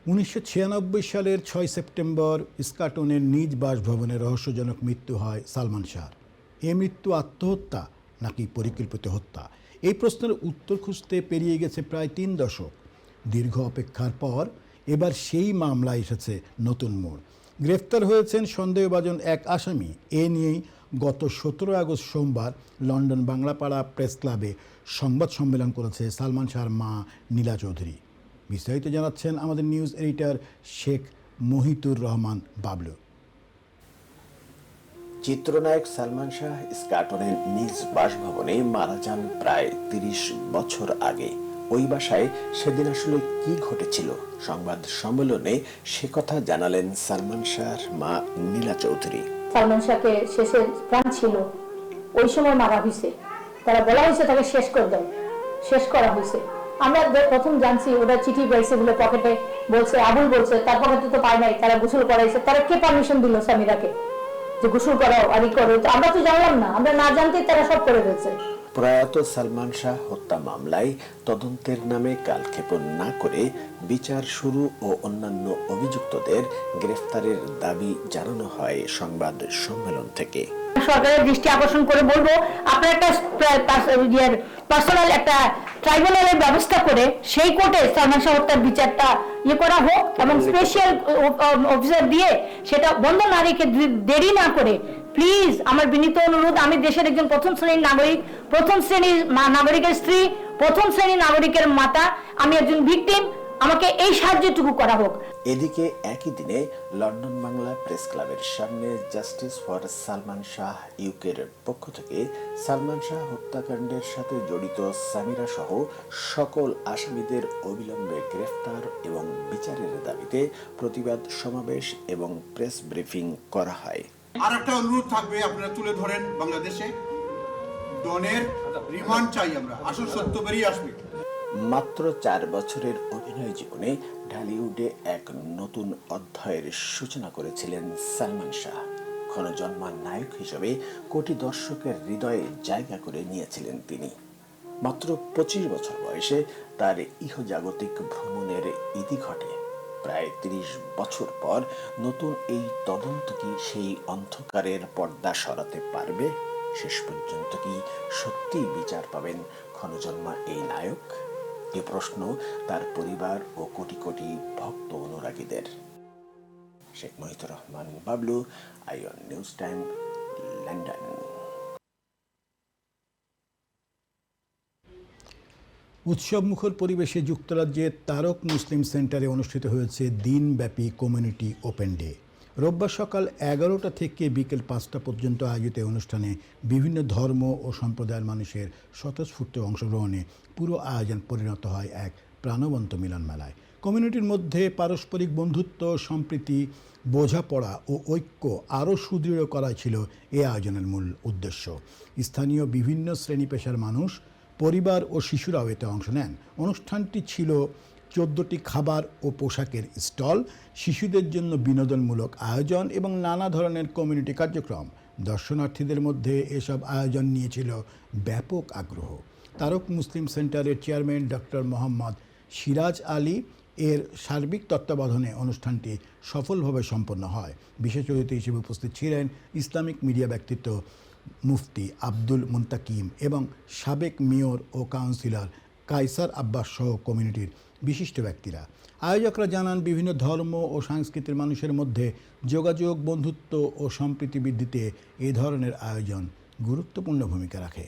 1996 সালের 6 সেপ্টেম্বর ইস্কাটনের নিজ বাসভবনে রহস্যজনক মৃত্যু হয় সালমান শাহর। এ মৃত্যু আত্মহত্যা নাকি পরিকল্পিত হত্যা, এই প্রশ্নের উত্তর খুঁজতে পেরিয়ে গেছে প্রায় 3 দশক। দীর্ঘ অপেক্ষার পর এবার সেই মামলা এসেছে নতুন মোড়। গ্রেফতার হয়েছেন সন্দেহভাজন এক আসামি। এ নিয়েই গত 17 আগস্ট সোমবার লন্ডন বাংলাপাড়া প্রেস ক্লাবে সংবাদ সম্মেলন করেছে সালমান শাহর মা নীলা চৌধুরী। বিস্তারিত জানাচ্ছেন আমাদের নিউজ এডিটর শেখ মহিতুর রহমান বাবলু। চিত্রনায়ক সালমান শাহ ইস্কাটনের নিজ বাসভবনে মারা যান প্রায় 30 বছর আগে। ওই বাসায় সেদিন আসলে কি ঘটেছিল, সংবাদ সম্মেলনে সে কথা জানালেন সালমান শাহর মা নীলা চৌধুরী। সালমান শাহকে শেষের প্রাণ ছিল, ওই সময় মারা হয়েছে। তারা বলা হয়েছে তাকে শেষ করে দাও, শেষ করা হয়েছে। আমরা প্রথম জানছি ওটা চিঠি পাইছে বলে, পকেটে বলছে, আবুল বলছে তার পকেটে তো পায় নাই, তারা গোসল করাইছে। তারা কে পারমিশন দিল সামিরাকে যে গোসল করাও আর ই করো? আমরা তো জানলাম না, আমরা না জানতেই তারা সব করে ফেলছে। প্রয়াত সালমান শাহ হত্যা মামলায় তদন্তের নামে কালক্ষেপণ না করে বিচার শুরু ও অন্যান্য অভিযুক্তদের গ্রেফতারের দাবি জানানো হয় সংবাদ সম্মেলন থেকে। সরকারের দৃষ্টি আকর্ষণ করে বলবো, আপনার একটা পার্সোনাল একটা ট্রাইব্যুনালের ব্যবস্থা করে সেই কোর্টে সালমান শাহ হত্যার বিচারটা করা হোক এবং স্পেশাল অফিসার দিয়ে সেটা বন্ধ না রেখে দেরি না করে প্লিজ আমার বিনীত অনুরোধ। আমি দেশের একজন প্রথম শ্রেণীর নাগরিক, প্রথম শ্রেণীর নাগরিকের স্ত্রী, প্রথম শ্রেণীর নাগরিকের মাতা, আমি একজন ভিকটিম, আমাকে এই সাহায্যটুকু করা হোক। এদিকে একই দিনে লন্ডন বাংলা প্রেস ক্লাবের সামনে জাস্টিস ফর সালমান শাহ ইউকের পক্ষ থেকে সালমান শাহ হত্যাকাণ্ডের সাথে জড়িত সামিরা সহ সকল আসামিদের অবিলম্বে গ্রেফতার এবং বিচারের দাবিতে প্রতিবাদ সমাবেশ এবং প্রেস ব্রিফিং করা হয়। আর একটা অনুরোধ থাকবে, আপনারা তুলে ধরেন বাংলাদেশে ডনের রিমান্ড চাই আমরা, আসল সত্য বেরিয়ে আসবে। মাত্র 4 বছরের অভিনয় জীবনে ঢালিউডে এক নতুন অধ্যায়ের সূচনা করেছিলেন সালমান শাহ। ক্ষণজন্মার নায়ক হিসেবে কোটি দর্শকের হৃদয়ে জায়গা করে নিয়েছিলেন তিনি। মাত্র 25 বছর বয়সে তার ইহজাগতিক ভ্রমণের ইতি ঘটে। প্রায় 30 বছর পর নতুন এই তদন্ত কি সেই অন্ধকারের পর্দা সরাতে পারবে? শেষ পর্যন্ত কি সত্যিই বিচার পাবেন ক্ষণজন্মা এই নায়ক? এ প্রশ্ন তার পরিবার ও কোটি কোটি ভক্ত অনুরাগীদের। Sheikh Mohitur Rahman Bablu, আইওয়ান news time, London. উৎসবমুখর পরিবেশে যুক্তরাজ্যের তারক মুসলিম সেন্টারে অনুষ্ঠিত হয়েছে দিনব্যাপী কমিউনিটি ওপেন ডে। রোববার সকাল 11টা থেকে বিকেল 5টা পর্যন্ত আয়োজিত অনুষ্ঠানে বিভিন্ন ধর্ম ও সম্প্রদায়ের মানুষের স্বতঃস্ফূর্ত অংশগ্রহণে পুরো আয়োজন পরিণত হয় এক প্রাণবন্ত মিলন মেলায়। কমিউনিটির মধ্যে পারস্পরিক বন্ধুত্ব, সম্প্রীতি, বোঝাপড়া ও ঐক্য আরও সুদৃঢ় করাই ছিল এ আয়োজনের মূল উদ্দেশ্য। স্থানীয় বিভিন্ন শ্রেণী পেশার মানুষ, পরিবার ও শিশুরাও এতে অংশ নেন। অনুষ্ঠানটি ছিল 14টি খাবার ও পোশাকের স্টল, শিশুদের জন্য বিনোদনমূলক আয়োজন এবং নানা ধরনের কমিউনিটি কার্যক্রম। দর্শনার্থীদের মধ্যে এসব আয়োজন নিয়েছিল ব্যাপক আগ্রহ। তারক মুসলিম সেন্টারের চেয়ারম্যান ডক্টর মোহাম্মদ সিরাজ আলী এর সার্বিক তত্ত্বাবধানে অনুষ্ঠানটি সফলভাবে সম্পন্ন হয়। বিশেষ অতিথি হিসেবে উপস্থিত ছিলেন ইসলামিক মিডিয়া ব্যক্তিত্ব মুফতি আব্দুল মুন্তাকিম এবং সাবেক মেয়র ও কাউন্সিলর কায়সার আব্বাস সহ কমিউনিটির বিশিষ্ট ব্যক্তিরা। আয়োজকরা জানান, বিভিন্ন ধর্ম ও সংস্কৃতির মানুষের মধ্যে যোগাযোগ, বন্ধুত্ব ও সম্প্রীতি বৃদ্ধিতে এ ধরনের আয়োজন গুরুত্বপূর্ণ ভূমিকা রাখে।